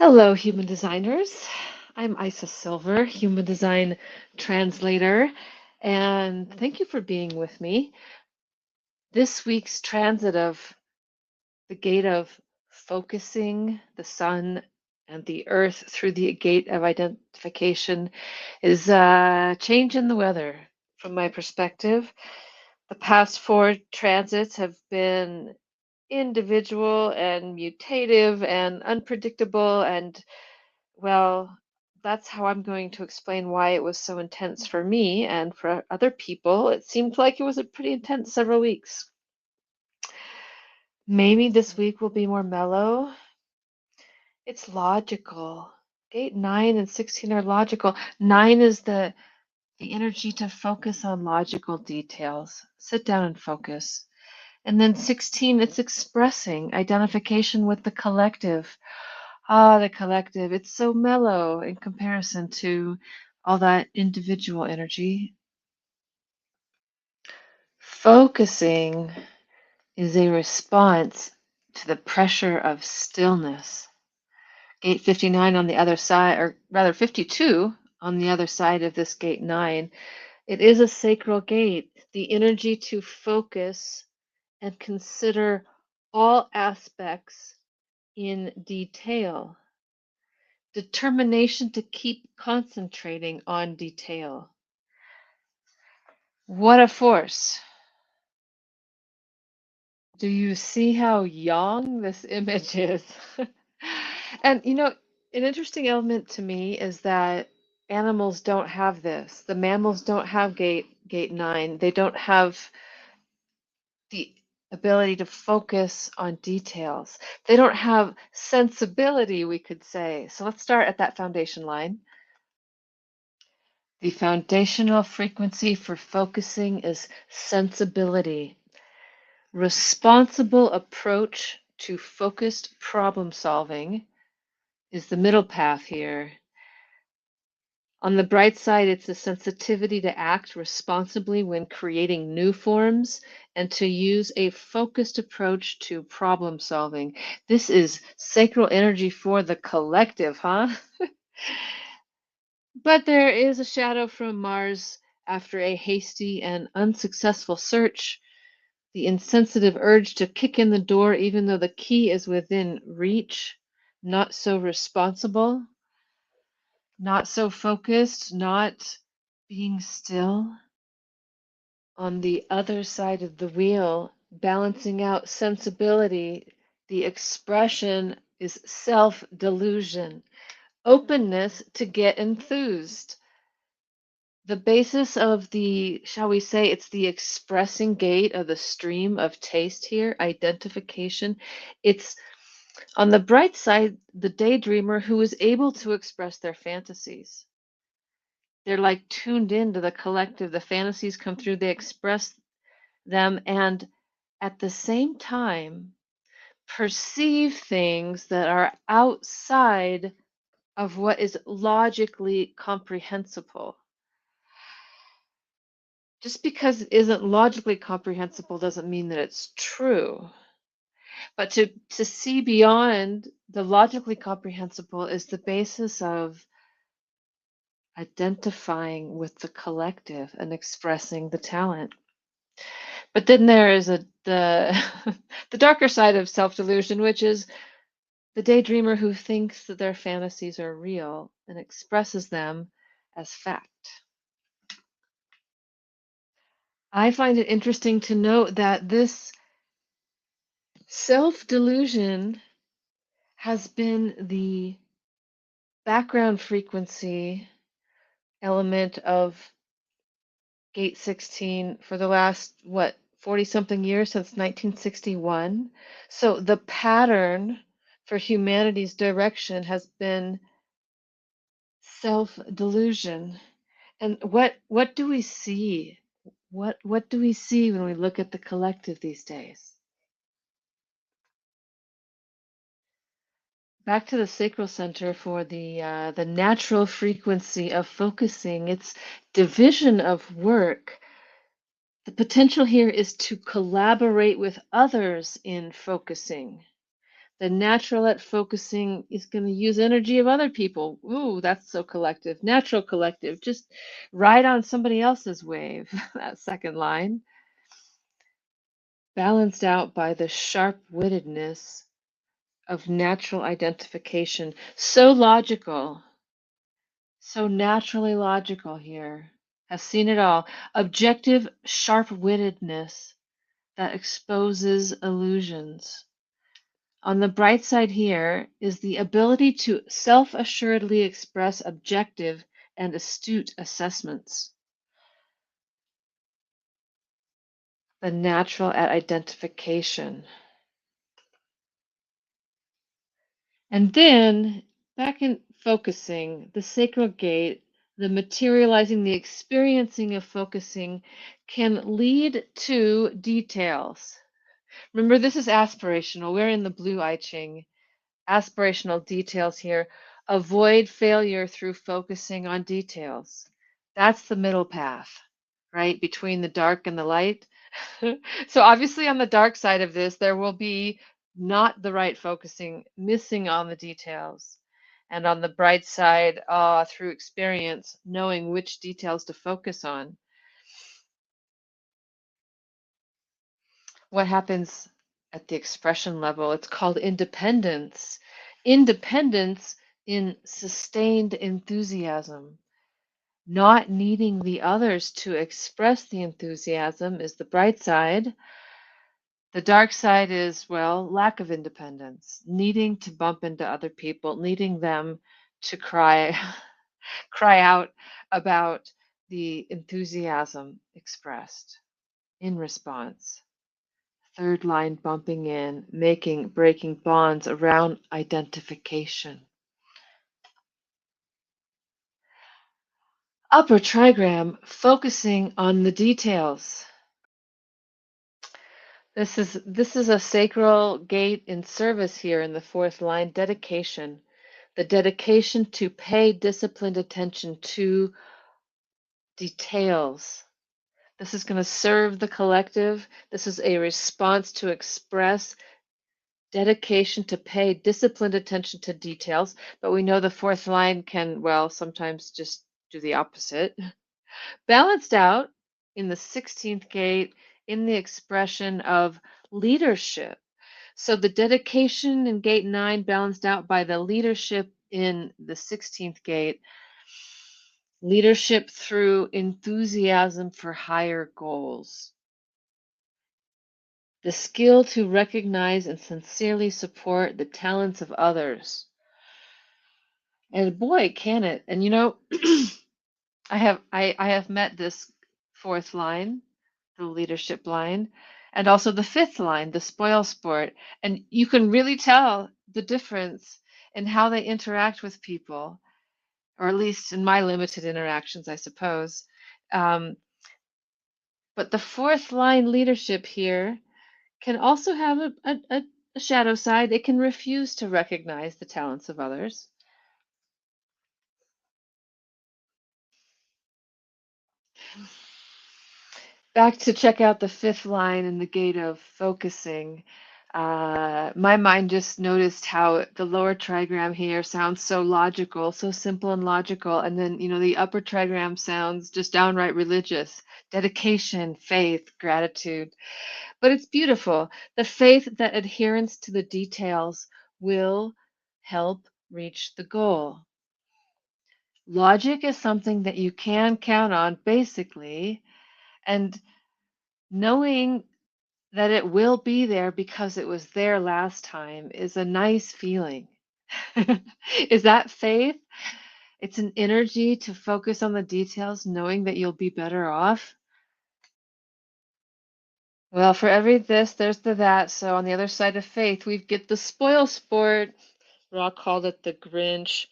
Hello, human designers. I'm Isa Silver, human design translator, and thank you for being with me. This week's transit of the gate of focusing the sun and the earth through the gate of identification is a change in the weather from my perspective. The past four transits have been individual and mutative and unpredictable and well, that's how I'm going to explain why it was so intense for me and for other people. It seemed like it was a pretty intense several weeks. Maybe this week will be more mellow. It's logical. Gate 9 and 16 are logical. 9 is the energy to focus on logical details. Sit down and focus. And then 16, it's expressing identification with the collective. Ah, the collective. It's so mellow in comparison to all that individual energy. Focusing is a response to the pressure of stillness. Gate 59 on the other side, or rather 52 on the other side of this gate 9, it is a sacral gate, the energy to focus and consider all aspects in detail. Determination to keep concentrating on detail. What a force. Do you see how young this image is? And an interesting element to me is that animals don't have this. The mammals don't have gate 9. They don't have the ability to focus on details. They don't have sensibility, we could say. So let's start at that foundation line. The foundational frequency for focusing is sensibility. Responsible approach to focused problem solving is the middle path here. On the bright side, it's the sensitivity to act responsibly when creating new forms and to use a focused approach to problem solving. This is sacral energy for the collective, huh? But there is a shadow from Mars after a hasty and unsuccessful search, the insensitive urge to kick in the door even though the key is within reach, not so responsible, not so focused, not being still. On the other side of the wheel, balancing out sensibility, the expression is self delusion, openness to get enthused. The basis of the, shall we say, it's the expressing gate of the stream of taste here, identification. It's on the bright side, the daydreamer who is able to express their fantasies. They're like tuned into the collective. The fantasies come through, they express them, and at the same time, perceive things that are outside of what is logically comprehensible. Just because it isn't logically comprehensible doesn't mean that it's true. But to see beyond the logically comprehensible is the basis of identifying with the collective and expressing the talent. But then there is the the darker side of self-delusion, which is the daydreamer who thinks that their fantasies are real and expresses them as fact. I find it interesting to note that this self-delusion has been the background frequency element of gate 16 for the last, what, 40 something years, since 1961. So the pattern for humanity's direction has been self-delusion. And what do we see? What do we see when we look at the collective these days? Back to the sacral center for the natural frequency of focusing. It's division of work. The potential here is to collaborate with others in focusing. The natural at focusing is going to use energy of other people. Ooh, that's so collective. Natural collective. Just ride on somebody else's wave. That second line. Balanced out by the sharp-wittedness of natural identification. So logical, so naturally logical here. Has seen it all. Objective sharp-wittedness that exposes illusions. On the bright side here is the ability to self-assuredly express objective and astute assessments. The natural at identification. And then back in focusing, the sacral gate, the materializing, the experiencing of focusing can lead to details. Remember, this is aspirational. We're in the blue I Ching. Aspirational details here. Avoid failure through focusing on details. That's the middle path, right? Between the dark and the light. So obviously on the dark side of this, there will be not the right focusing, missing on the details. And on the bright side, through experience, knowing which details to focus on. What happens at the expression level? It's called independence. Independence in sustained enthusiasm. Not needing the others to express the enthusiasm is the bright side. The dark side is, well, lack of independence, needing to bump into other people, needing them to cry cry out about the enthusiasm expressed in response. Third line bumping in, breaking bonds around identification. Upper trigram, focusing on the details. This is a sacral gate in service here in the fourth line, dedication. The dedication to pay disciplined attention to details. This is going to serve the collective. This is a response to express dedication to pay disciplined attention to details. But we know the fourth line can, well, sometimes just do the opposite. Balanced out in the 16th gate in the expression of leadership. So the dedication in gate 9 balanced out by the leadership in the 16th gate. Leadership through enthusiasm for higher goals. The skill to recognize and sincerely support the talents of others. And boy, can it. And you know, I have met this fourth line, the leadership line, and also the fifth line, the spoil sport. And you can really tell the difference in how they interact with people, or at least in my limited interactions, I suppose. Um, but the fourth line leadership here can also have a shadow side. It can refuse to recognize the talents of others. Back to check out the fifth line in the gate of focusing. My mind just noticed how the lower trigram here sounds so logical, so simple and logical. And then, you know, the upper trigram sounds just downright religious, dedication, faith, gratitude. But it's beautiful. The faith that adherence to the details will help reach the goal. Logic is something that you can count on, basically, and knowing that it will be there because it was there last time is a nice feeling. Is that faith? It's an energy to focus on the details, knowing that you'll be better off. Well, for every this, there's the that. So on the other side of faith, we get the spoil sport. Rock called it the Grinch.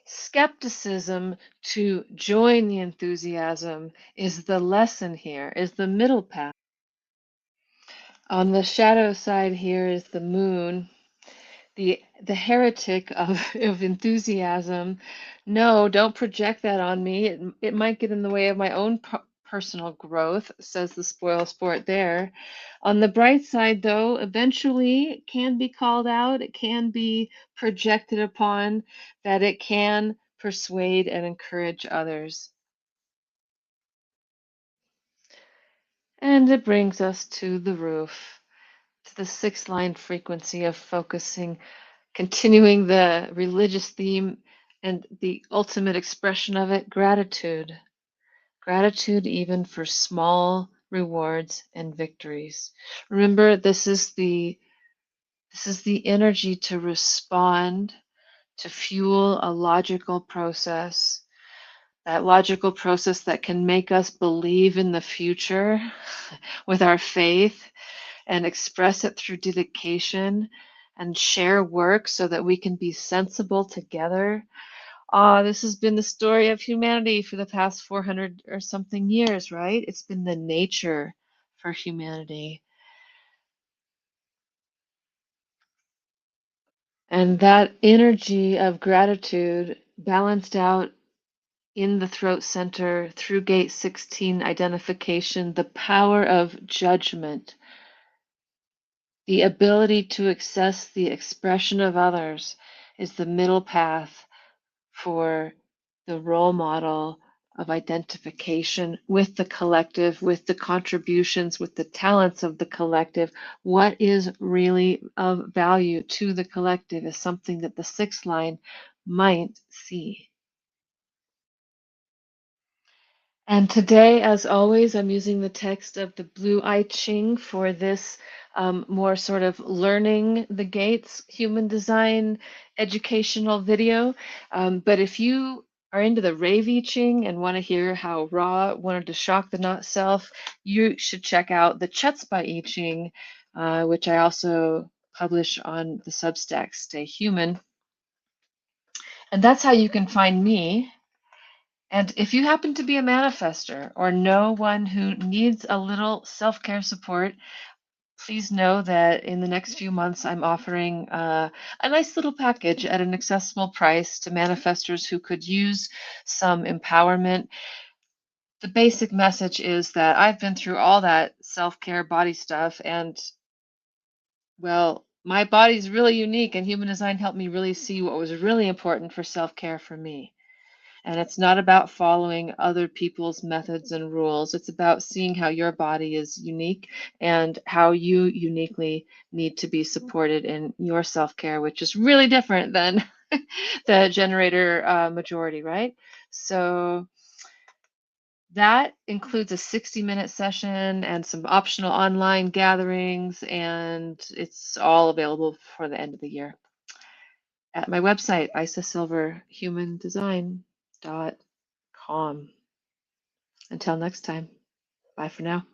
Skepticism to join the enthusiasm is the lesson here, is the middle path. On the shadow side here is the moon, the heretic of enthusiasm. No, don't project that on me. It might get in the way of my own personal growth, says the spoil sport there. On the bright side, though, eventually it can be called out, it can be projected upon, that it can persuade and encourage others. And it brings us to the roof, to the 6-line frequency of focusing, continuing the religious theme and the ultimate expression of it, gratitude. Gratitude even for small rewards and victories. Remember, this is the energy to respond, to fuel a logical process. That logical process that can make us believe in the future with our faith and express it through dedication and share work so that we can be sensible together. This has been the story of humanity for the past 400 or something years, right? It's been the nature for humanity. And that energy of gratitude balanced out in the throat center through gate 16 identification, the power of judgment, the ability to access the expression of others is the middle path for the role model of identification with the collective, with the contributions, with the talents of the collective. What is really of value to the collective is something that the 6th line might see. And today, as always, I'm using the text of the Blue I Ching for this more sort of learning the gates, human design, educational video. But if you are into the Rave I Ching and want to hear how Ra wanted to shock the not self, you should check out the Chutzpah I Ching, which I also publish on the Substack Stay Human. And that's how you can find me. And if you happen to be a manifester or know one who needs a little self care support, please know that in the next few months I'm offering a nice little package at an accessible price to manifestors who could use some empowerment. The basic message is that I've been through all that self care body stuff, and well, my body's really unique, and human design helped me really see what was really important for self care for me. And it's not about following other people's methods and rules. It's about seeing how your body is unique and how you uniquely need to be supported in your self care, which is really different than the generator majority, right? So that includes a 60-minute session and some optional online gatherings, and it's all available before the end of the year at my website, isasilverhumandesign.com. Until next time, bye for now.